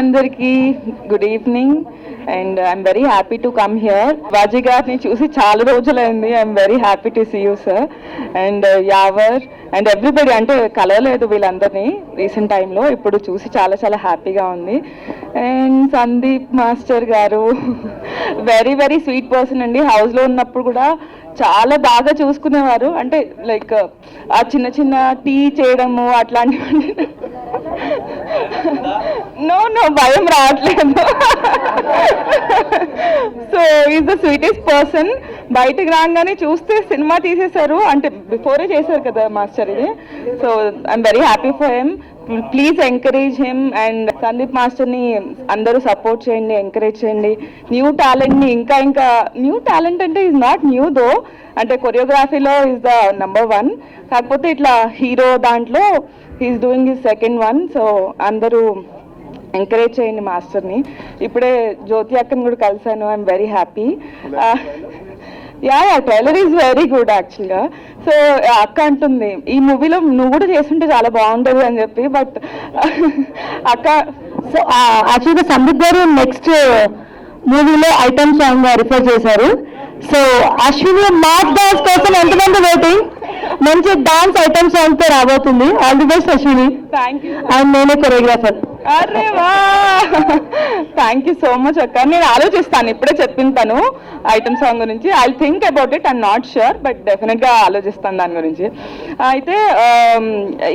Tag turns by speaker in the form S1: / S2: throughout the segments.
S1: అందరికి good evening and I'm very happy to come here. Baji గారిని చూసి చాలా రోజులైంది. I'm very happy to see you sir and Yawar and everybody. అంటే కలవలేదు వీళ్ళందరినీ రీసెంట్ టైంలో, ఇప్పుడు చూసి చాలా చాలా హ్యాపీగా ఉంది. అండ్ సందీప్ మాస్టర్ గారు వెరీ వెరీ స్వీట్ పర్సన్ అండి. హౌస్లో ఉన్నప్పుడు కూడా చాలా బాగా చూసుకునేవారు. అంటే లైక్ ఆ చిన్న చిన్న టీ చేయడము అట్లాంటివన్నీ. నో భయం రావట్లేదు. So is the sweetest person. బయటకు రాగానే చూస్తే సినిమా తీసేశారు, అంటే బిఫోరే చేశారు కదా మాస్టర్ ఇది. So I'm very happy for him. Please encourage him and Sandeep మాస్టర్ని అందరూ సపోర్ట్ చేయండి, ఎంకరేజ్ చేయండి. న్యూ టాలెంట్ని ఇంకా న్యూ టాలెంట్ అంటే ఈజ్ నాట్ న్యూ దో, అంటే కొరియోగ్రఫీలో ఈజ్ ద నంబర్ 1. కాకపోతే ఇట్లా హీరో దాంట్లో he's doing his second one. So అందరూ ఎంకరేజ్ చేయండి మాస్టర్ని. ఇప్పుడే జ్యోతి అక్కని కూడా కలిసాను. I'm very happy. Yeah trailer is very good యాక్చువల్గా. సో అక్క అంటుంది ఈ మూవీలో నువ్వు కూడా చేస్తుంటే చాలా బాగుంటుంది అని చెప్పి. బట్ అక్క
S2: సో యాక్చువల్గా సందీప్ గారు నెక్స్ట్ మూవీలో ఐటమ్ సాంగ్ రిఫర్ చేశారు. సో అశ్విని మాస్ డాన్స్ కోసం ఎంతమంది వెయిటింగ్? మంచి డాన్స్ ఐటమ్ సాంగ్ తో రాబోతుంది. All the best Ashwini.
S1: Thank you.
S2: And నేనే కొరియోగ్రాఫర్.
S1: అరే వా, థ్యాంక్ యూ సో మచ్ అక్క. నేను ఆలోచిస్తాను, ఇప్పుడే చెప్పింది తను ఐటమ్ సాంగ్ గురించి. I think about it. I'm not sure, but డెఫినెట్గా ఆలోచిస్తాను దాని గురించి. అయితే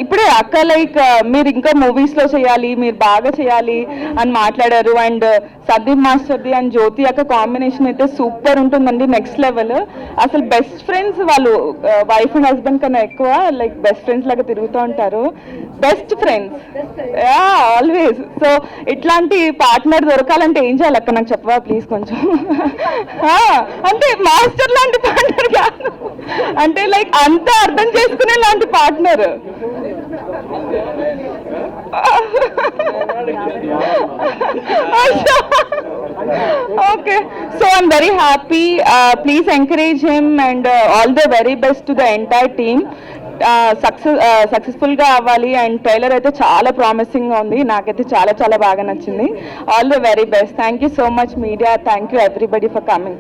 S1: ఇప్పుడే అక్క లైక్ మీరు ఇంకా మూవీస్లో చేయాలి, మీరు బాగా చేయాలి అని మాట్లాడారు. అండ్ సందీప్ మాస్టర్ది అండ్ జ్యోతి అక్క కాంబినేషన్ అయితే సూపర్ ఉంటుందండి, నెక్స్ట్ లెవెల్. అసలు బెస్ట్ ఫ్రెండ్స్ వాళ్ళు, వైఫ్ అండ్ హస్బెండ్ కన్నా ఎక్కువ లైక్ బెస్ట్ ఫ్రెండ్స్ లాగా తిరుగుతూ ఉంటారు. Best friends, yeah always. So ఇట్లాంటి పార్ట్నర్ దొరకాలంటే ఏం చేయాలి అక్క, నాకు చెప్పవా ప్లీజ్ కొంచెం? అంటే మాస్టర్ లాంటి పార్ట్నర్ కాదు, అంటే లైక్ అంతా అర్థం చేసుకునే లాంటి partner. Okay, so I'm very happy. Please encourage him and all the very best to the entire team. Successful గా అవ్వాలి. అండ్ ట్రైలర్ అయితే చాలా ప్రామిసింగ్ గా ఉంది, నాకైతే చాలా చాలా బాగా నచ్చింది. All the very best. Thank you so much media. Thank you everybody for coming.